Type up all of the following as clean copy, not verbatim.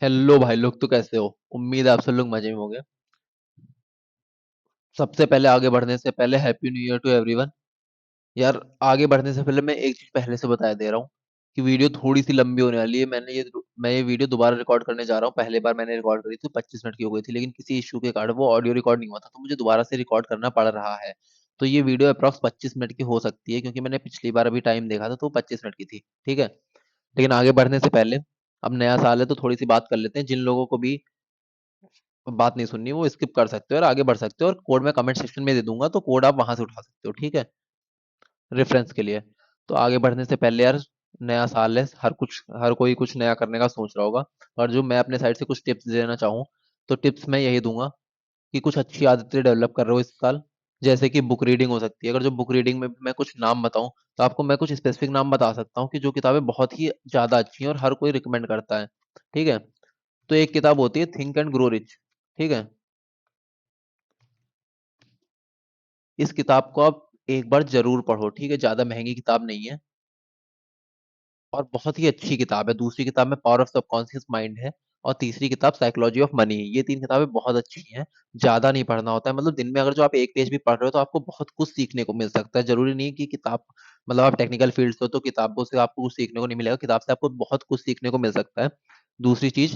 Hello भाई लोग, तो कैसे हो? उम्मीद है आप सब लोग मजे में होंगे। सबसे पहले आगे बढ़ने से पहले happy new year to everyone. यार, आगे बढ़ने से पहले मैं एक चीज पहले से बता दे रहा हूँ कि वीडियो थोड़ी सी लंबी होने वाली है। मैं ये वीडियो दोबारा रिकॉर्ड करने जा रहा हूँ। पहले बार मैंने रिकॉर्ड करी थी 25 मिनट की हो गई थी, लेकिन किसी इशू के कारण वो ऑडियो रिकॉर्ड नहीं हुआ था, तो मुझे दोबारा से रिकॉर्ड करना पड़ रहा है। तो ये वीडियो अप्रॉक्स 25 मिनट की हो सकती है, क्योंकि मैंने पिछली बार अभी टाइम देखा था तो 25 मिनट की थी। ठीक है। लेकिन आगे बढ़ने से पहले, अब नया साल है तो थोड़ी सी बात कर लेते हैं। जिन लोगों को भी बात नहीं सुननी वो स्किप कर सकते हो और आगे बढ़ सकते हो, और कोड मैं कमेंट सेक्शन में दे दूंगा तो कोड आप वहां से उठा सकते हो। ठीक है, रेफरेंस के लिए। तो आगे बढ़ने से पहले यार, नया साल है, हर कोई कुछ नया करने का सोच रहा होगा। और जो मैं अपने साइड से कुछ टिप्स देना चाहूँ, तो टिप्स मैं यही दूंगा कि कुछ अच्छी आदतें डेवलप कर रहे हो इस साल। जैसे कि बुक रीडिंग हो सकती है। अगर जो बुक रीडिंग में मैं कुछ नाम बताऊं, तो आपको मैं कुछ स्पेसिफिक नाम बता सकता हूँ कि जो किताबें बहुत ही ज्यादा अच्छी हैं और हर कोई रिकमेंड करता है। ठीक है। तो एक किताब होती है थिंक एंड ग्रो रिच। ठीक है। इस किताब को आप एक बार जरूर पढ़ो। ठीक है, ज्यादा महंगी किताब नहीं है और बहुत ही अच्छी किताब है। दूसरी किताब में पावर ऑफ सबकॉन्शियस माइंड है, और तीसरी किताब साइकोलॉजी ऑफ मनी है। ये तीन किताबें बहुत अच्छी हैं। ज्यादा नहीं पढ़ना होता है, मतलब दिन में अगर जो आप एक पेज भी पढ़ रहे हो तो आपको बहुत कुछ सीखने को मिल सकता है। जरूरी नहीं कि किताब, मतलब आप टेक्निकल फील्ड से हो तो किताबों से आपको कुछ सीखने को नहीं मिलेगा, किताब से आपको बहुत कुछ सीखने को मिल सकता है। दूसरी चीज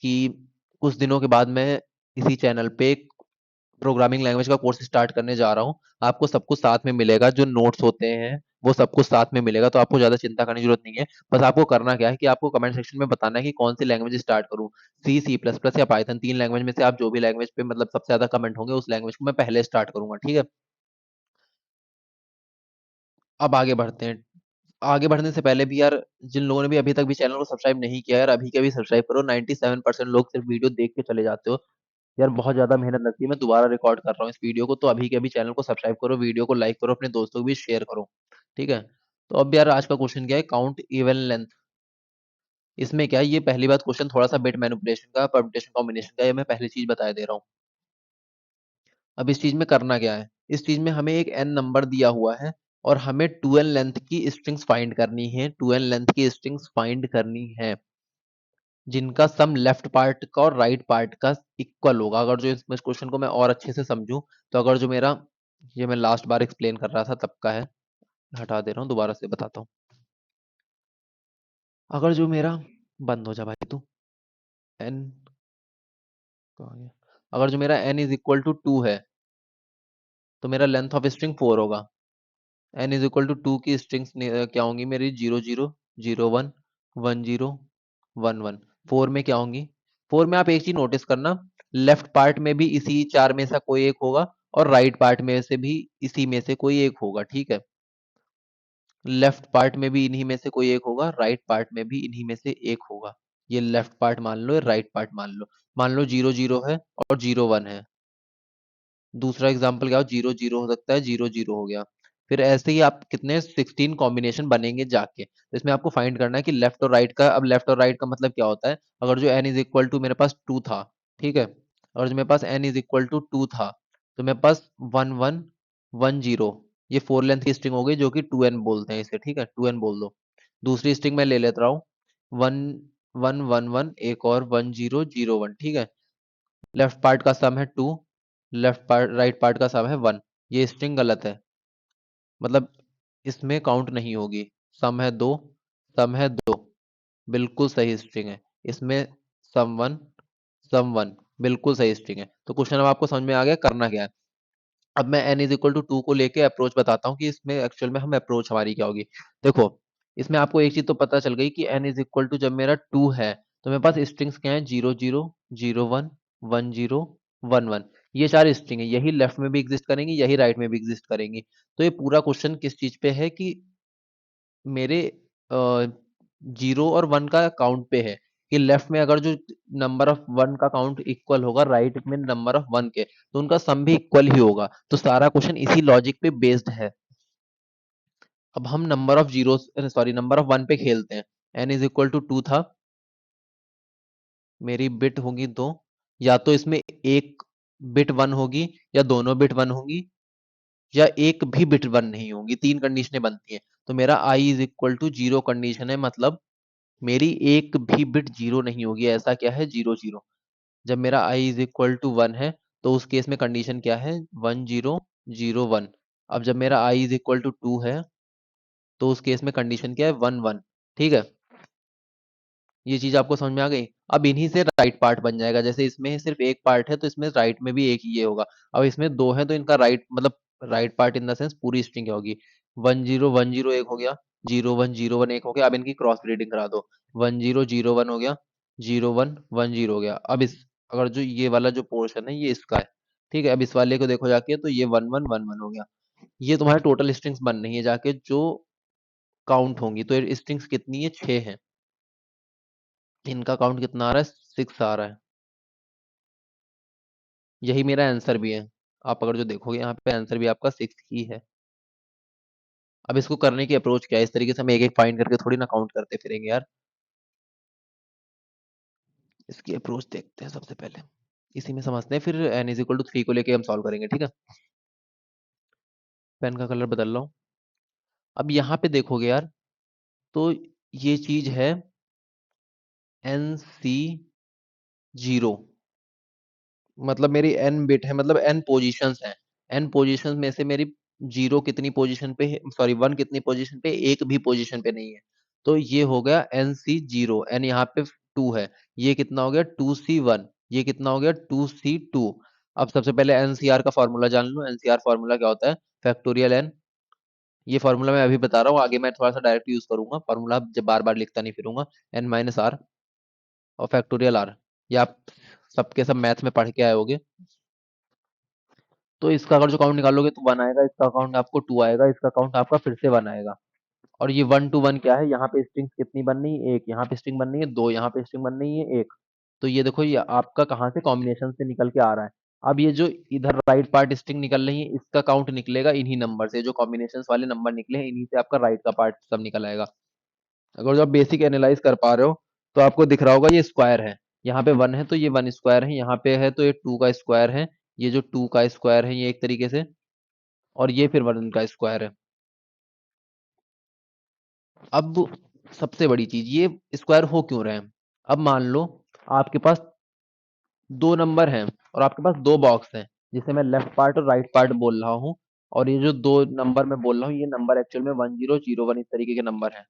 कि कुछ दिनों के बाद मैं इसी चैनल पे प्रोग्रामिंग लैंग्वेज का कोर्स स्टार्ट करने जा रहा हूँ। आपको सब कुछ साथ में मिलेगा, जो नोट्स होते हैं वो सब कुछ साथ में मिलेगा, तो आपको ज्यादा चिंता करने की जरूरत नहीं है। बस आपको करना क्या है कि आपको कमेंट सेक्शन में बताना है कि कौन सी लैंग्वेज स्टार्ट करूँ। C++ या पाइथन, तीन लैंग्वेज में से आप जो भी लैंग्वेज पे मतलब सबसे ज्यादा कमेंट होंगे उस लैंग्वेज को मैं पहले स्टार्ट करूंगा। ठीक है। अब आगे बढ़ते हैं। आगे बढ़ने से पहले भी यार, जिन लोगों ने भी अभी तक भी चैनल को सब्सक्राइब नहीं किया यार, अभी के अभी सब्सक्राइब करो। 97% लोग सिर्फ वीडियो देख के चले जाते हो। यार बहुत ज्यादा मेहनत लगती है, मैं दोबारा रिकॉर्ड कर रहा हूँ इस वीडियो को, तो अभी के अभी चैनल को सब्सक्राइब करो, वीडियो को लाइक करो, अपने दोस्तों को भी शेयर करो। ठीक है। तो अब यार, आज का क्वेश्चन क्या है? Count even length. इसमें क्या है, ये पहली बात क्वेश्चन थोड़ा सा बिट मैनिपुलेशन का, परम्यूटेशन कॉम्बिनेशन का, ये मैं पहली चीज बता दे रहा हूँ। अब इस चीज में करना क्या है? इस चीज में हमें एक एन नंबर दिया हुआ है और हमें 2n लेंथ की स्ट्रिंग्स फाइंड करनी है। 2n लेंथ की स्ट्रिंग्स फाइंड करनी है जिनका सम लेफ्ट पार्ट का और राइट पार्ट का इक्वल होगा। अगर जो इस क्वेश्चन को मैं और अच्छे से समझूं, तो अगर जो मेरा, ये मैं लास्ट बार एक्सप्लेन कर रहा था तब का है, हटा दे रहा हूँ, दोबारा से बताता हूँ। अगर जो मेरा, बंद हो जा भाई तू। एन, कहाँ गया? अगर जो मेरा n इज इक्वल टू 2 है, तो मेरा लेंथ ऑफ स्ट्रिंग 4 होगा। n इज इक्वल टू 2 की स्ट्रिंग्स क्या होंगी मेरी? 0 0 0 1 1 0 1 1। 4 में क्या होंगी? 4 में आप एक चीज नोटिस करना, लेफ्ट पार्ट में भी इसी चार में से कोई एक होगा और राइट पार्ट में से भी इसी में से कोई एक होगा। ठीक है। लेफ्ट पार्ट में भी इन्हीं में से कोई एक होगा, राइट पार्ट में भी इन्हीं में से एक होगा। ये लेफ्ट पार्ट मान लो, राइट पार्ट मान लो। मान लो 0 0 है और 0 1 है। दूसरा एग्जाम्पल क्या हो? 0 0 हो सकता है, 0 0 हो गया। फिर ऐसे ही आप कितने 16 कॉम्बिनेशन बनेंगे जाके, तो इसमें आपको फाइंड करना है कि लेफ्ट और राइट का। अब लेफ्ट और राइट का मतलब क्या होता है? अगर जो n इज इक्वल टू मेरे पास 2 था, ठीक है, और जो मेरे पास n इज इक्वल टू 2 था, तो मेरे पास 1 1 1 0, ये 4 लेंथ की स्ट्रिंग हो गई, जो कि 2n बोलते हैं इसे। ठीक है, 2n बोल दो। दूसरी स्ट्रिंग मैं ले लेता हूँ, 1 1 1 1, एक और 1 0 0 1। ठीक है। लेफ्ट पार्ट का सम है 2, लेफ्ट पार्ट राइट पार्ट का सम है 1। ये स्ट्रिंग गलत है, मतलब इसमें काउंट नहीं होगी। सम है 2, सम है 2, बिल्कुल सही स्ट्रिंग है। इसमें सम 1 बिल्कुल सही स्ट्रिंग है। तो क्वेश्चन अब आपको समझ में आ गया करना क्या है। अब मैं n इज इक्वल टू 2 को लेके अप्रोच बताता हूँ कि इसमें एक्चुअल में हम अप्रोच हमारी क्या होगी। देखो, इसमें आपको एक चीज तो पता चल गई कि n इज इक्वल टू जब मेरा 2 है, तो मेरे पास स्ट्रिंग्स क्या है? 0 0 0 1 1 0 1 1। ये चार स्ट्रिंग है, यही लेफ्ट में भी एग्जिस्ट करेंगी, यही राइट में भी एग्जिस्ट करेंगी। तो ये पूरा क्वेश्चन किस चीज पे है कि मेरे 0 और 1 का काउंट पे है, कि लेफ्ट में अगर जो नंबर ऑफ 1 का काउंट इक्वल होगा राइट में नंबर ऑफ 1 के, तो उनका सम भी इक्वल ही होगा। तो सारा क्वेश्चन इसी लॉजिक पे बेस्ड है। अब हम number of zero, sorry, number of 1 पे खेलते हैं। n इज इक्वल टू 2 था, मेरी बिट होगी 2, या तो इसमें एक बिट 1 होगी, या दोनों बिट 1 होंगी, या एक भी बिट 1 नहीं होगी। तीन कंडीशनें बनती हैं। तो मेरा i is equal to 0 condition है, मतलब मेरी एक भी बिट जीरो नहीं होगी, ऐसा क्या है, जीरो जीरो। जब मेरा आई इज इक्वल टू वन है, तो उस केस में कंडीशन क्या है, वन जीरो जीरो वन। अब जब मेरा आई इज इक्वल टू टू है, तो उस केस में कंडीशन क्या है, वन वन। ठीक है, ये चीज आपको समझ में आ गई। अब इन्हीं से राइट पार्ट बन जाएगा, जैसे इसमें सिर्फ एक पार्ट है तो इसमें राइट में भी एक ही ये होगा। अब इसमें दो है तो इनका राइट मतलब right part in the sense पूरी स्ट्रिंग क्या होगी, वन जीरो एक हो गया, जीरो वन एक हो गया। अब इनकी क्रॉस ब्रीडिंग करा दो, वन जीरो वन हो गया, जीरो वन जीरो हो गया। अब इस अगर जो ये वाला जो पोर्शन है ये इसका है, ठीक है। अब इस वाले को देखो जाके, तो ये वन वन हो गया। ये तुम्हारे टोटल स्ट्रिंग्स बन रही है जाके जो काउंट होंगी, तो ये स्ट्रिंग्स कितनी है, छह है। इनका काउंट कितना आ रहा है, सिक्स आ रहा है। यही मेरा आंसर भी है। आप अगर जो देखोगे यहाँ पे आंसर भी आपका सिक्स ही है। अब इसको करने की अप्रोच क्या है, इस तरीके से हम एक एक फाइंड करके थोड़ी ना काउंट करते फिरेंगे यार। इसकी अप्रोच देखते हैं सबसे पहले, इसी में समझते हैं, फिर N is equal to three को लेके हम सॉल्व करेंगे, ठीक है। पेन का कलर बदल रहा हूँ। अब यहाँ पे देखोगे यार, तो ये चीज है एन सी जीरो, मतलब मेरी एन बिट है, मतलब एन पोजीशंस हैं। एन पोजीशंस में से मेरी जीरो कितनी पोजीशन पे है, सॉरी वन कितनी पोजीशन पे, एक भी पोजीशन पे नहीं है। तो ये हो गया एन सी जीरो, एन यहाँ पे टू है। ये कितना हो गया, टू सी वन। ये कितना हो गया, टू सी टू। अब सबसे पहले एनसीआर का फॉर्मूला जान लो। एनसीआर फॉर्मूला क्या होता है, फैक्टोरियल एन। ये फॉर्मूला मैं अभी बता रहा हूँ, आगे मैं थोड़ा सा डायरेक्ट यूज करूंगा फॉर्मूला, जब बार बार लिखता नहीं फिरूंगा। एन माइनस आर और फैक्टोरियल आर, ये आप सबके सब मैथ में पढ़ के आए होगे। तो इसका अगर जो काउंट निकालोगे तो वन आएगा, इसका काउंट आपको टू आएगा, इसका काउंट आपका फिर से वन आएगा। और ये वन टू वन क्या है, यहाँ पे स्ट्रिंग कितनी बन रही है, एक। यहाँ पे स्ट्रिंग बन रही है दो, यहाँ पे स्ट्रिंग बन रही है एक। तो ये देखो, ये आपका कहाँ से कॉम्बिनेशन से निकल के आ रहा है। अब ये जो इधर राइट पार्ट स्ट्रिंग निकल रही है, इसका काउंट निकलेगा इन्हीं नंबर से, जो कॉम्बिनेशन वाले नंबर निकले हैं इन्हीं से आपका राइट का पार्ट सब निकल आएगा। अगर जो आप बेसिक एनालाइज कर पा रहे हो, तो आपको दिख रहा होगा ये स्क्वायर है। यहाँ पे वन है तो ये वन स्क्वायर है, यहाँ पे है तो ये टू का स्क्वायर है। ये जो टू का स्क्वायर है ये एक तरीके से, और ये फिर वन का स्क्वायर है। अब सबसे बड़ी चीज, ये स्क्वायर हो क्यों रहे हैं। अब मान लो आपके पास दो नंबर हैं और आपके पास दो बॉक्स हैं, जिसे मैं लेफ्ट पार्ट और राइट पार्ट बोल रहा हूँ। और ये जो दो नंबर मैं बोल रहा हूँ, ये नंबर एक्चुअल में वन जीरो जीरो वन इस तरीके के नंबर हैं।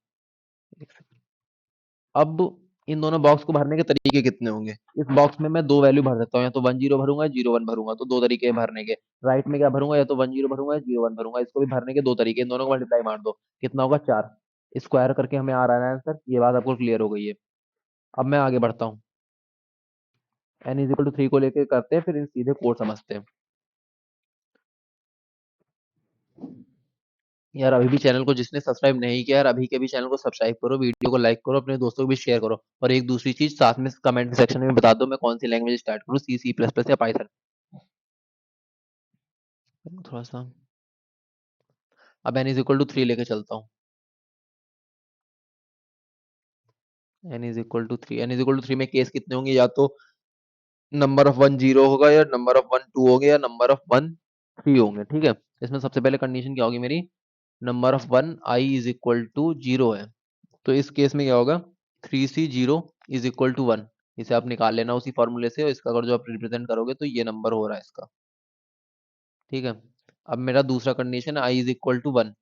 अब इन दोनों बॉक्स को भरने के तरीके कितने होंगे। इस बॉक्स में मैं दो वैल्यू भर सकता हूँ, या तो वन जीरो भरूंगा, जीरो वन भरूंगा, तो दो तरीके हैं भरने के। राइट में क्या भरूंगा, या तो वन जीरो भरूंगा या जीरो वन भरूंगा, इसको भी भरने के दो तरीके, इन दोनों को मल्टीप्लाई मार दो, कितना होगा, चार। स्क्वायर करके हमें आ रहा है आंसर, ये बात आपको क्लियर हो गई है। अब मैं आगे बढ़ता हूँ, N is equal to three को लेके करते हैं, फिर इन सीधे कोड समझते हैं। यार अभी भी चैनल को जिसने सब्सक्राइब नहीं किया यार, अभी के भी चैनल को सब्सक्राइब करो, वीडियो को लाइक करो, अपने दोस्तों को भी शेयर करो। और एक दूसरी चीज साथ में कमेंट सेक्शन में बता दो मैं कौन सी लैंग्वेज स्टार्ट करूँ, सी सी प्लस प्लस या पाइथन। थोड़ा सा, अब N is equal to three लेके चलता हूँ। N is equal to three, N is equal to three में केस कितने होंगे, या तो नंबर ऑफ वन जीरो होगा, या नंबर ऑफ वन टू होंगे, या नंबर ऑफ वन थ्री होंगे, ठीक है। इसमें सबसे पहले कंडीशन क्या होगी मेरी, number of one I is equal to zero है। तो इस केस में क्या होगा, three C zero is equal to one. इसे आप निकाल लेना उसी फॉर्मूले से, और इसका अगर जो आप रिप्रेजेंट करोगे तो ये नंबर हो रहा है इसका, ठीक है। अब मेरा दूसरा कंडीशन है I is equal to one.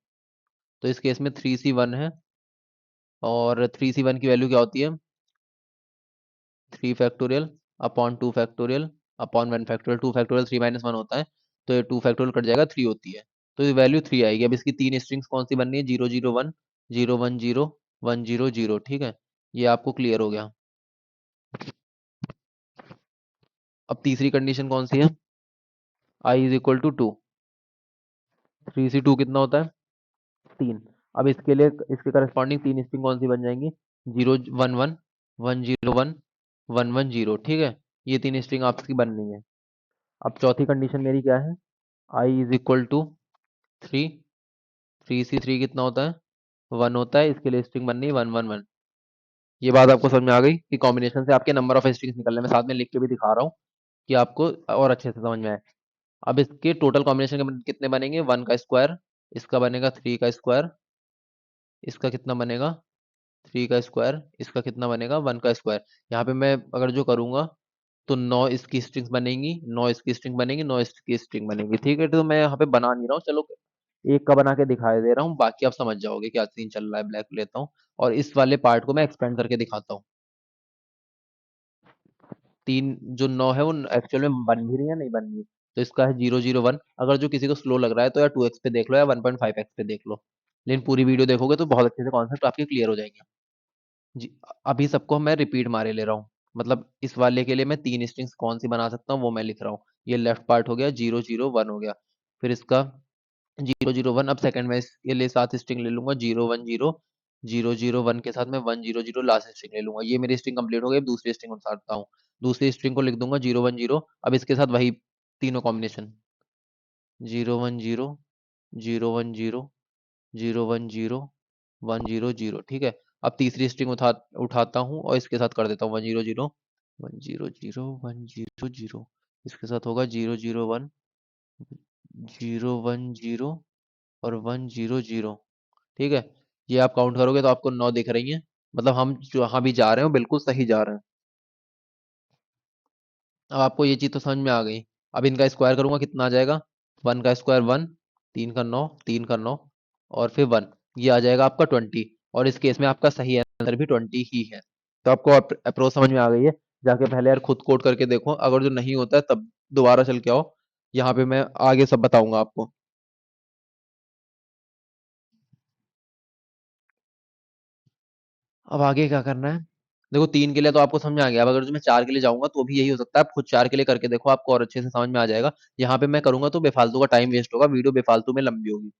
तो इस केस में थ्री सी वन है, और थ्री सी वन की वैल्यू क्या होती है, three factorial upon two factorial upon one factorial. Two factorial three minus one होता है, तो ये टू फैक्टोरियल कट जाएगा, थ्री होती है। तो ये वैल्यू थ्री आएगी। अब इसकी तीन स्ट्रिंग्स कौन सी बननी है, zero zero one, zero one zero, one zero zero, ठीक है। ये आपको क्लियर हो गया। अब तीसरी कंडीशन कौन सी है, I is equal to two. Three C two कितना होता है, तीन। अब इसके लिए इसके करस्पॉन्डिंग तीन स्ट्रिंग कौन सी बन जाएंगी, zero one one, one zero one, one one zero, ठीक है। ये तीन स्ट्रिंग आपकी बननी है। अब चौथी कंडीशन मेरी क्या है, I is equal to three. Three C three कितना होता है, वन होता है। इसके लिए स्ट्रिंग बननी है वन वन वन। ये बात आपको समझ में आ गई कि कॉम्बिनेशन से आपके नंबर ऑफ स्ट्रिंग्स निकलने में, साथ में लिख के भी दिखा रहा हूँ कि आपको और अच्छे से समझ में आए। अब इसके टोटल कॉम्बिनेशन के कितने बनेंगे, वन का स्क्वायर, इसका बनेगा थ्री का स्क्वायर, इसका कितना बनेगा, 3 का स्क्वायर, इसका कितना बनेगा 1 का स्क्वायर। यहाँ पे मैं अगर जो करूंगा तो 9 इसकी स्ट्रिंग्स बनेंगी, 9 इसकी स्ट्रिंग बनेगी, 9 इसकी स्ट्रिंग बनेगी। ठीक है, तो मैं यहाँ पे बना नहीं रहा हूँ, चलो एक का बना के दिखाई दे रहा हूँ, बाकी आप समझ जाओगे क्या सीन चल रहा है। ब्लैक लेता हूँ और इस वाले पार्ट को मैं एक्सपेंड करके दिखाता हूँ। तीन जो 9 है वो एक्चुअल में बन भी रही है नहीं बन रही, तो इसका है 001। अगर जो किसी को स्लो लग रहा है तो या 2x पे देख लो या 1.5x पे देख लो, लेकिन पूरी वीडियो देखोगे तो बहुत अच्छे से कॉन्सेप्ट आपके क्लियर हो जाएंगे। जी, अभी सबको मैं रिपीट मारे ले रहा हूँ, मतलब इस वाले के लिए मैं तीन स्ट्रिंग्स कौन सी बना सकता हूँ वो मैं लिख रहा हूँ। ये लेफ्ट पार्ट हो गया, 001 हो गया। फिर इसका 001, अब सेकंड में इसके लिए सात स्ट्रिंग ले लूंगा, 010, 001 के साथ मैं 100 लास्ट स्ट्रिंग ले लूंगा। ये मेरी स्ट्रिंग कंप्लीट हो गई। अब दूसरी स्ट्रिंग उठाता हूँ, दूसरी स्ट्रिंग को लिख दूंगा 010। अब इसके साथ वही तीनों कॉम्बिनेशन, 010, 010, 010, 100। ठीक है, अब तीसरी स्ट्रिंग उठाता हूँ और इसके साथ कर देता हूँ 100, 100, 100। इसके साथ होगा 001, 010 और 100। ठीक है, ये आप काउंट करोगे तो आपको 9 दिख रही हैं, मतलब हम जहाँ भी जा रहे हो बिल्कुल सही जा रहे हैं। अब आपको ये चीज तो समझ में आ गई। अब इनका स्क्वायर करूंगा कितना आ जाएगा, 1 का स्क्वायर 1, 3 का 9, 3 का 9 और फिर 1, ये आ जाएगा आपका 20। और इस केस में आपका सही आंसर भी 20 ही है। तो आपको अप्रोच समझ में आ गई है। जाके पहले यार खुद कोड करके देखो, अगर जो नहीं होता है तब दोबारा चल के आओ, यहाँ पे मैं आगे सब बताऊंगा आपको। अब आगे क्या करना है, देखो तीन के लिए तो आपको समझ में आ गया। अब अगर जो मैं चार के लिए जाऊंगा तो भी यही हो सकता है, आप खुद चार के लिए करके देखो, आपको और अच्छे से समझ में आ जाएगा। यहाँ पे मैं करूंगा तो बेफालतू का टाइम वेस्ट होगा, वीडियो बेफालतू में लंबी होगी।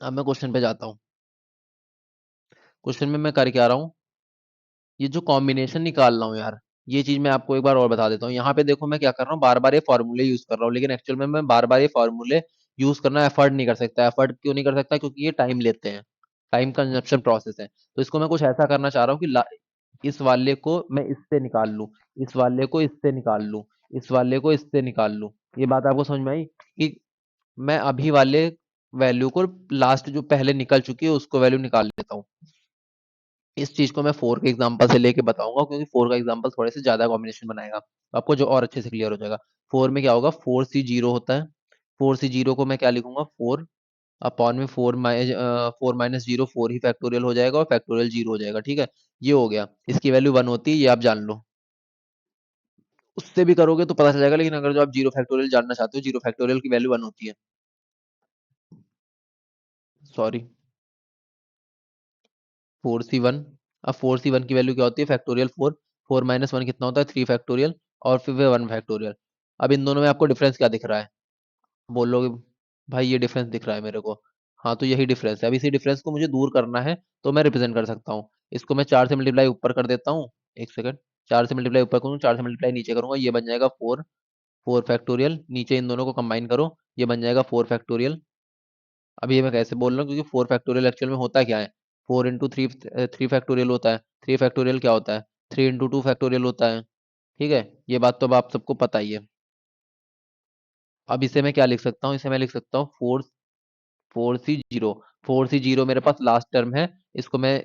अब मैं क्वेश्चन पे जाता हूँ। क्वेश्चन में मैं कर क्या रहा हूँ, ये जो कॉम्बिनेशन निकाल रहा हूँ यार, ये चीज मैं आपको एक बार और बता देता हूँ। यहाँ पे देखो मैं क्या कर रहा हूँ, बार बार ये फॉर्मूले यूज कर रहा हूँ, लेकिन एक्चुअल में मैं बार बार ये फॉर्मूले यूज करना एफर्ट नहीं कर सकता। एफर्ट क्यों नहीं कर सकता, क्योंकि ये टाइम लेते हैं, टाइम कंजप्शन प्रोसेस है। तो इसको मैं कुछ ऐसा करना चाह रहा हूँ कि इस वाले को मैं इससे निकाल लूं, इस वाले को इससे निकाल लूं, इस वाले को इससे निकाल लूं। ये बात आपको समझ में आई कि मैं अभी वाले वैल्यू को लास्ट जो पहले निकल चुकी है उसको वैल्यू निकाल लेता हूँ। इस चीज को मैं फोर के एग्जांपल से लेके बताऊंगा, क्योंकि फोर का एग्जांपल थोड़े से ज्यादा कॉम्बिनेशन बनाएगा, तो आपको जो और अच्छे से क्लियर हो जाएगा। फोर में क्या होगा, 4C0 होता है। 4C0 को मैं क्या लिखूंगा, 4 अपॉन में 4 माइनस 0, 4 ही फैक्टोरियल हो जाएगा और फैक्टोरियल 0 हो जाएगा। ठीक है, ये हो गया। इसकी वैल्यू 1 होती है, ये आप जान लो। उससे भी करोगे तो पता चल जाएगा, लेकिन अगर जो आप 0 फैक्टोरियल जानना चाहते हो, 0 फैक्टोरियल की वैल्यू 1 होती है। Sorry, 4C1। अब 4C1 की वैल्यू क्या होती है, फैक्टोरियल 4। 4 - 1 कितना होता है, 3 फैक्टोरियल और फिर 1 फैक्टोरियल। अब इन दोनों में आपको डिफरेंस क्या दिख रहा है, बोलोगे भाई ये डिफरेंस दिख रहा है मेरे को। हाँ, तो यही डिफरेंस है। अब इसी डिफरेंस को मुझे दूर करना है, तो मैं रिप्रेजेंट कर सकता हूँ। इसको मैं 4 से मल्टीप्लाई ऊपर कर देता हूँ, एक सेकंड। 4 से मल्टीप्लाई ऊपर करूँ, 4 से मल्टीप्लाई नीचे करूंगा, ये बन जाएगा 4। 4 फैक्टोरियल, नीचे इन दोनों को कंबाइन करो, ये बन जाएगा 4 फैक्टोरियल। अब ये मैं कैसे बोल रहा हूँ, क्योंकि 4 फैक्टोरियल एक्चुअल में होता क्या है, 4 × 3, 3 फैक्टोरियल होता है। 3 फैक्टोरियल क्या होता है, 3 × 2 फैक्टोरियल होता है। ठीक है, ये बात तो अब आप सबको पता ही है। अब इसे मैं क्या लिख सकता हूँ, इसे मैं लिख सकता हूँ 4C0। 4C0 मेरे पास लास्ट टर्म है, इसको मैं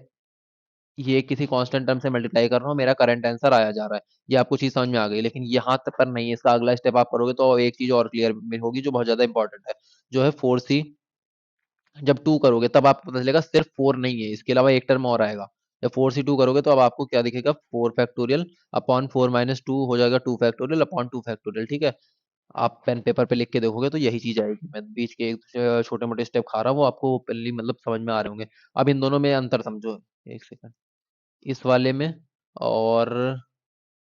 ये किसी कांस्टेंट टर्म से मल्टीप्लाई कर रहा हूँ, मेरा करंट आंसर आया जा रहा है। ये आपको चीज समझ में आ गई, लेकिन यहाँ तक पर नहीं है। इसका अगला स्टेप आप करोगे तो एक चीज और क्लियर होगी जो बहुत ज्यादा इंपॉर्टेंट है, जो है 4C। जब 2 करोगे तब आपको पता चलेगा सिर्फ 4 नहीं है, इसके अलावा एक टर्म और आएगा। जब 4C2 करोगे तो अब आपको क्या दिखेगा, 4 फैक्टोरियल अपॉन 4 - 2 हो जाएगा 2 फैक्टोरियल अपॉन 2 फैक्टोरियल। ठीक है, आप पेन पेपर पे लिख के देखोगे तो यही चीज आएगी। मैं बीच के एक छोटे मोटे स्टेप खा रहा हूँ, वो आपको पहले मतलब समझ में आ रहे होंगे। अब इन दोनों में अंतर समझो, एक सेकंड। इस वाले में और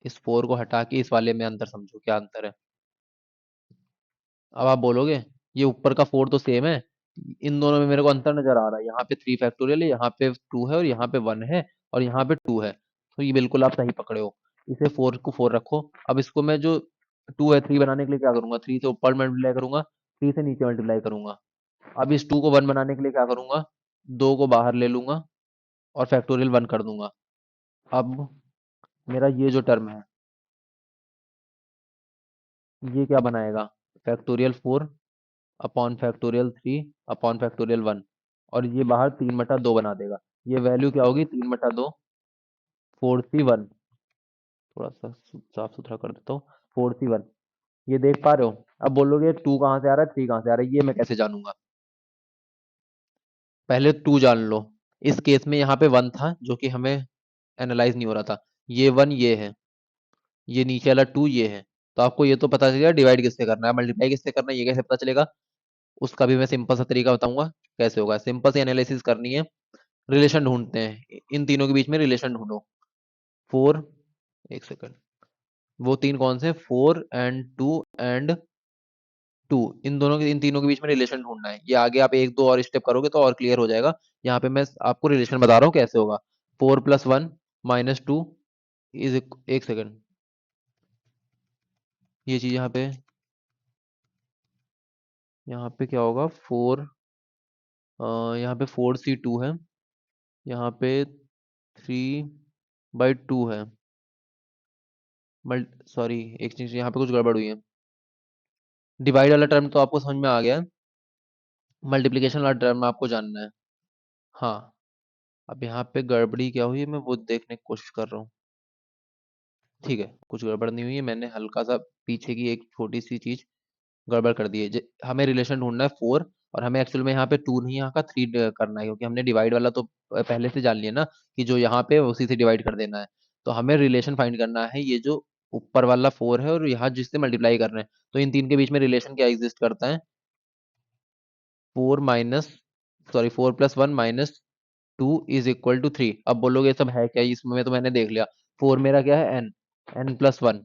इस 4 को हटा के इस वाले में अंतर समझो, क्या अंतर है। अब आप बोलोगे ये ऊपर का 4 तो सेम है, इन दोनों में मेरे को अंतर नजर आ रहा है। यहाँ पे 3 फैक्टोरियल है, यहाँ पे 2 है और यहाँ पे 1 है और यहाँ पे 2 है। तो ये बिल्कुल आप सही पकड़े हो। इसे 4 को 4 रखो। अब इसको मैं जो 2 है 3 बनाने के लिए क्या करूंगा, 3 से ऊपर मल्टीप्लाई करूंगा, 3 से नीचे मल्टीप्लाई करूंगा। अब इस 2 को 1 बनाने के लिए क्या करूंगा, 2 को बाहर ले लूंगा और फैक्टोरियल 1 कर दूंगा। अब मेरा ये जो टर्म है, ये क्या बनाएगा, factorial 4 upon factorial 3 upon factorial 1, और ये बाहर 3/2 बना देगा। ये वैल्यू क्या होगी, 3/2, 4C1। थोड़ा सा साफ सुथरा कर देता हूँ, 4C1। ये देख पा रहे हो? अब बोलोगे 2 कहाँ से आ रहा है, 3 कहाँ से आ रहा है, ये मैं कैसे जानूंगा? पहले 2 जान लो। इस केस में यहाँ पे 1 था जो कि हमें एनालाइज नहीं हो रहा था। ये 1 ये है, ये नीचे वाला 2 ये है। तो आपको ये तो पता चलेगा डिवाइड किससे करना है, मल्टीप्लाई किससे करना है, ये कैसे पता चलेगा? उसका भी मैं सिंपल सा तरीका बताऊंगा कैसे होगा। सिंपल सी एनालिसिस करनी है, रिलेशन ढूंढते हैं, इन तीनों के बीच में रिलेशन ढूंढो। 4, एक सेकंड, वो तीन कौन से, 4 एंड 2 एंड 2, इन दोनों के, इन तीनों के बीच में रिलेशन ढूंढना है। ये आगे आप एक दो और स्टेप करोगे तो और क्लियर हो जाएगा। यहाँ पे मैं आपको रिलेशन बता रहा हूँ कैसे होगा। 4+1 -2 इज, एक सेकंड, ये चीज यहाँ पे क्या होगा, 4, यहाँ पे 4C2 है, यहाँ पे 3/2 है। मल्ट सॉरी, एक चीज यहाँ पे कुछ गड़बड़ हुई है। डिवाइड वाला टर्म तो आपको समझ में आ गया है, मल्टीप्लिकेशन वाला टर्म आपको जानना है। हाँ, अब यहाँ पे गड़बड़ी क्या हुई है मैं वो देखने की कोशिश कर रहा हूँ। ठीक है, कुछ गड़बड़ नहीं हुई है, मैंने हल्का सा पीछे की एक छोटी सी चीज गड़बड़ कर दी है। हमें रिलेशन ढूंढना है 4, और हमें एक्चुअल में यहाँ पे 2 नहीं, यहाँ का 3 करना है, क्योंकि हमने डिवाइड वाला तो पहले से जान लिया ना कि जो यहाँ पे है, उसी से डिवाइड कर देना है। तो हमें रिलेशन फाइंड करना है, ये जो ऊपर वाला 4 है और यहाँ जिससे मल्टीप्लाई कर रहे हैं, तो इन तीन के बीच में रिलेशन क्या एग्जिस्ट करता है, 4+1 - 2 अब बोलोगे सब है क्या इसमें, तो मैंने देख लिया। 4 मेरा क्या है, n+1,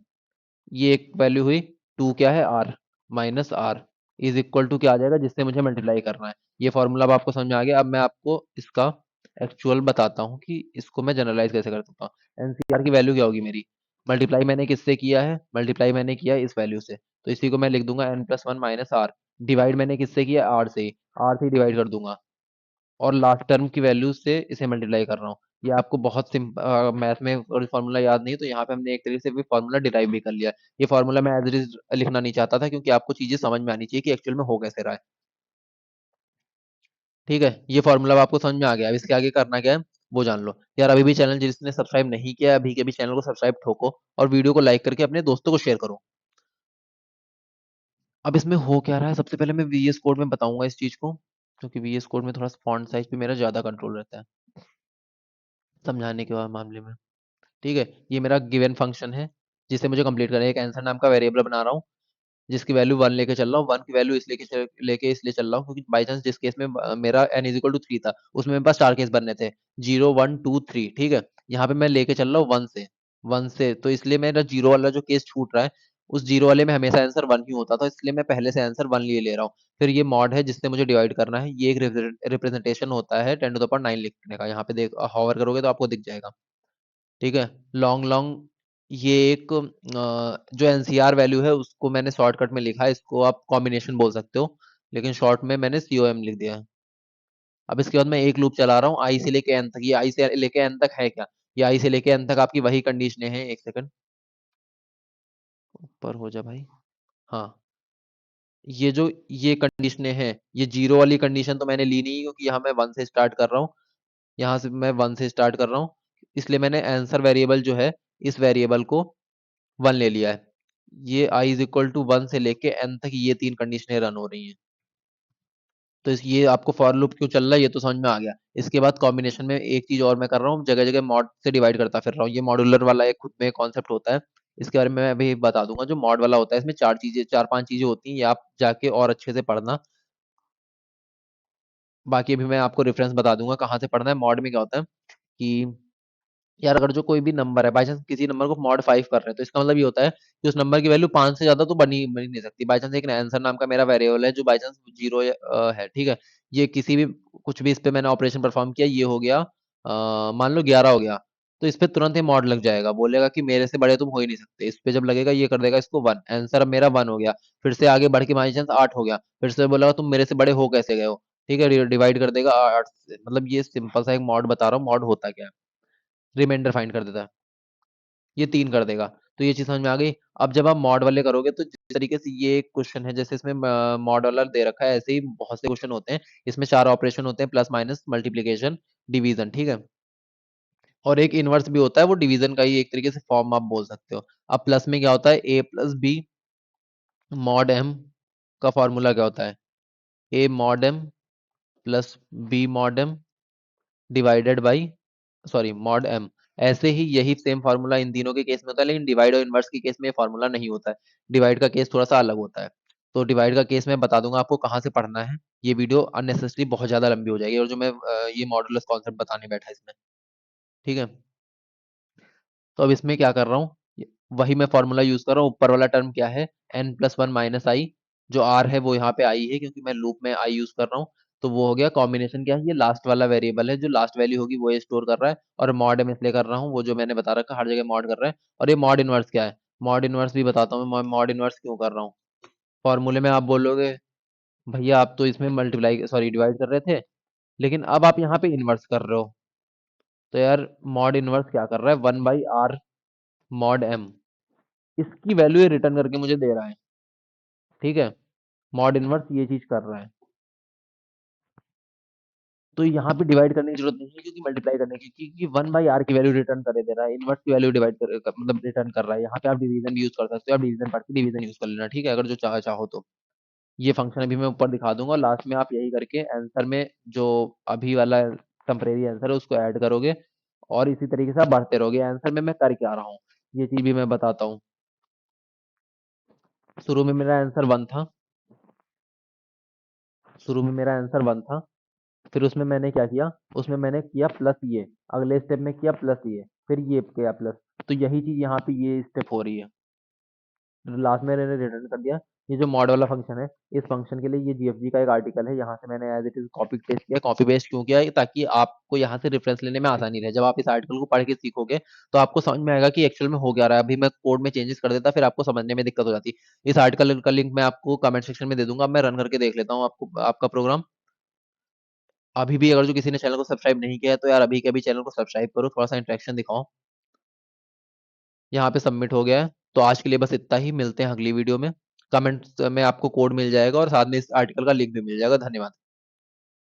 ये एक वैल्यू हुई। 2 क्या है, r, इज इक्वल टू क्या आ जाएगा, जिससे मुझे मल्टीप्लाई करना है। ये फॉर्मूला अब आपको समझ में आ गया। अब मैं आपको इसका एक्चुअल बताता हूँ कि इसको मैं जनरलाइज कैसे कर सकता हूँ। एनसीआर की वैल्यू क्या होगी मेरी, मल्टीप्लाई मैंने किससे किया है, मल्टीप्लाई मैंने किया है इस वैल्यू से, तो इसी को मैं लिख दूंगा n+1 - r। डिवाइड मैंने किससे किया, आर से ही डिवाइड कर दूंगा, और लास्ट टर्म की वैल्यू से इसे मल्टीप्लाई कर रहा हूँ। ये आपको बहुत मैथ में और फार्मूला याद नहीं, तो यहाँ पे हमने एक तरीके से भी फार्मूला डिराइव भी कर लिया है। ये फार्मूला मैं एज इट इज लिखना नहीं चाहता था, क्योंकि आपको चीजें समझ में आनी चाहिए कि एक्चुअल में हो कैसे रहा है। ठीक है, ये फार्मूला आपको समझ में आ गया। अब इसके आगे करना क्या है वो जान लो। यार अभी भी चैनल जिसने सब्सक्राइब नहीं किया है, अभी के भी चैनल को सब्सक्राइब ठोको, और वीडियो को लाइक करके अपने दोस्तों को शेयर करो। अब इसमें हो क्या रहा है, सबसे पहले मैं वीएस कोड में बताऊंगा इस चीज को, क्योंकि वीएस कोड में थोड़ा फॉन्ट साइज पे मेरा ज्यादा कंट्रोल रहता है समझाने के मामले में। ठीक है, ये मेरा गिवन फंक्शन है जिसे मुझे कंप्लीट करना है। एक आंसर नाम का वेरिएबल बना रहा हूँ जिसकी वैल्यू 1 लेके चल रहा हूँ। 1 की वैल्यू लेके इसलिए चल रहा हूँ क्योंकि बाई चांस जिस केस में मेरा n = 3 था, उसमें मेरे पास 4 केस बनने थे, 0 1 2 3। ठीक है, यहाँ पे मैं लेके चल रहा हूँ 1 से, तो इसलिए मेरा जीरो वाला जो केस छूट रहा है, उस जीरो वाले में हमेशा आंसर 1 ही होता था, इसलिए मैं पहले से आंसर 1 लिए ले रहा हूँ। फिर ये मॉड है जिससे मुझे डिवाइड करना है, ये एक रिप्रेजेंटेशन होता है 10⁹ लिखने का। यहाँ पे देख, हॉवर करोगे तो आपको दिख जाएगा। ठीक है, लॉन्ग लॉन्ग, ये एक जो एनसीआर वैल्यू है उसको मैंने शॉर्टकट में लिखा है, इसको आप कॉम्बिनेशन बोल सकते हो, लेकिन शॉर्ट में मैंने सीओएम लिख दिया है। अब इसके बाद मैं एक लूप चला रहा हूँ आई से लेके एन तक। ये आई से लेके एन तक है क्या, ये आई से लेके एन तक आपकी वही कंडीशनें हैं। एक सेकंड, ऊपर हो जा भाई। हाँ, ये जो ये कंडीशनें हैं, ये जीरो वाली कंडीशन तो मैंने ली नहीं, क्योंकि यहाँ मैं 1 से स्टार्ट कर रहा हूँ, यहाँ से मैं 1 से स्टार्ट कर रहा हूँ, इसलिए मैंने आंसर वेरिएबल जो है, इस वेरिएबल को 1 ले लिया है। ये i = 1 से लेके n तक ये तीन कंडीशनें रन हो रही हैं। तो ये आपको फॉर लूप क्यों चल रहा है ये तो समझ में आ गया। इसके बाद कॉम्बिनेशन में एक चीज और मैं कर रहा हूँ, जगह जगह मॉड से डिवाइड करता फिर रहा हूँ। ये मॉड्यूलर वाला एक खुद में कॉन्सेप्ट होता है, इसके बारे में मैं अभी बता दूंगा। जो मॉड वाला होता है, इसमें चार पांच चीजें होती हैं, ये आप जाके और अच्छे से पढ़ना। बाकी अभी मैं आपको रेफरेंस बता दूंगा कहाँ से पढ़ना है। मॉड में क्या होता है कि यार अगर जो कोई भी नंबर है, बाई चांस किसी नंबर को मॉड 5 कर रहे हैं, तो इसका मतलब ये होता है कि उस नंबर की वैल्यू 5 से ज्यादा तो बन ही नहीं सकती। बाई चांस एक आंसर नाम का मेरा वेरिएबल है जो बाई चांस 0 है, ठीक है, ये किसी भी कुछ भी इस पे मैंने ऑपरेशन परफॉर्म किया, ये हो गया मान लो 11 हो गया, तो इस पे तुरंत ही मॉड लग जाएगा, बोलेगा कि मेरे से बड़े तुम हो ही नहीं सकते। इस पे जब लगेगा ये कर देगा इसको 1, आंसर अब मेरा 1 हो गया। फिर से आगे बढ़ के बाई चांस 8 हो गया, फिर से बोलेगा तुम मेरे से बड़े हो कैसे गए हो। ठीक है, डिवाइड कर देगा 8 से। मतलब ये सिंपल सा एक मॉड बता रहा हूँ, मॉड होता क्या है, रिमाइंडर फाइंड कर देता है, ये 3 कर देगा। तो ये चीज़ समझ में आ गई। अब जब आप मॉड वाले करोगे तो जिस तरीके से ये एक क्वेश्चन है, जैसे इसमें मॉड वाला दे रखा है, ऐसे ही बहुत से क्वेश्चन होते हैं। इसमें 4 ऑपरेशन होते हैं, प्लस माइनस मल्टीप्लिकेशन, डिवीजन, ठीक है। और एक इनवर्स भी होता है, वो डिवीजन का ही एक तरीके से फॉर्म आप बोल सकते हो। अब प्लस में क्या होता है, A plus B mod M का फॉर्मूला क्या होता है, A mod M plus B mod M divided by, sorry mod M. ऐसे ही यही सेम फार्मूला इन तीनों के केस में होता है, लेकिन डिवाइड और इनवर्स के केस में ये फार्मूला नहीं होता है। डिवाइड का केस थोड़ा सा अलग होता है। तो डिवाइड का केस मैं बता दूंगा आपको कहाँ से पढ़ना है। ये वीडियो अननेसेसरी बहुत ज्यादा लंबी हो जाएगी, और जो मैं ये मॉडुलस कॉन्सेप्ट बताने बैठा इसमें, ठीक है। तो अब इसमें क्या कर रहा हूँ, वही मैं फॉर्मूला यूज कर रहा हूँ। ऊपर वाला टर्म क्या है, एन प्लस वन माइनस आई। जो आर है वो यहाँ पे आई है, क्योंकि मैं लूप में आई यूज कर रहा हूँ। तो वो हो गया कॉम्बिनेशन, क्या है, ये लास्ट वाला वेरिएबल है, जो लास्ट वैल्यू होगी वो ये स्टोर कर रहा है। और मॉड में इसलिए कर रहा हूँ, वो जो मैंने बता रखा हर जगह मॉड कर रहा है। और ये मॉड इनवर्स क्या है, मॉड इनवर्स भी बताता हूँ मैं मॉड इनवर्स क्यों कर रहा हूँ। फॉर्मूले में आप बोलोगे भैया आप तो इसमें मल्टीप्लाई सॉरी डिवाइड कर रहे थे, लेकिन अब आप यहाँ पे इनवर्स कर रहे हो। तो यार मॉड इनवर्स क्या कर रहा है, one by R mod M, इसकी वैल्यू ये रिटर्न करके मुझे दे रहा है, ठीक है। मॉड इनवर्स ये चीज कर रहा है। तो यहाँ पे डिवाइड करने की जरूरत नहीं है, क्योंकि मल्टीप्लाई करने की, क्योंकि वन बाई आर की वैल्यू रिटर्न करे दे रहा है, इनवर्स की वैल्यू मतलब रिटर्न कर रहा है। यहाँ पे आप डिवीजन भी यूज कर सकते हो, आप डिवीजन पढ़ के डिवीजन यूज कर लेना, ठीक है, अगर जो चाहो तो। ये फंक्शन अभी मैं ऊपर दिखा दूंगा, लास्ट में आप यही करके आंसर में जो अभी वाला टेम्परेरी आंसर है उसको ऐड करोगे, और इसी तरीके से आप बढ़ते रहोगे। आंसर में मैं कर क्या रहा हूँ ये चीज भी मैं बताता हूँ। शुरू में मेरा आंसर वन था, शुरू में मेरा आंसर वन था। फिर उसमें मैंने क्या किया, उसमें मैंने किया प्लस ये, अगले स्टेप में किया प्लस ये, फिर ये किया प्लस। तो यही चीज यहाँ पे ये स्टेप हो रही है। लास्ट में मैंने रिटर्न कर दिया। ये जो मॉड वाला फंक्शन है, इस फंक्शन के लिए ये जीएफजी का एक आर्टिकल है, यहाँ से मैंने as it is copy paste किया। कॉपी पेस्ट क्यों किया, ताकि आपको यहाँ से रेफरेंस लेने में आसानी रहे। जब आप इस आर्टिकल को पढ़ के सीखोगे तो आपको समझ में आएगा कि एक्चुअल में हो क्या रहा है। अभी मैं कोड में चेंजेस कर देता, फिर आपको समझने में दिक्कत हो जाती। इस आर्टिकल का लिंक मैं आपको कमेंट सेक्शन में दे दूंगा। अब मैं रन करके देख लेता हूँ आपको आपका प्रोग्राम। अभी भी अगर जो किसी ने चैनल को सब्सक्राइब नहीं किया है, तो यार अभी के अभी चैनल को सब्सक्राइब करो, थोड़ा सा इंटरेक्शन दिखाओ। यहाँ पे सबमिट हो गया है। तो आज के लिए बस इतना ही, मिलते हैं अगली वीडियो में। कमेंट्स में आपको कोड मिल जाएगा, और साथ में इस आर्टिकल का लिंक भी मिल जाएगा। धन्यवाद।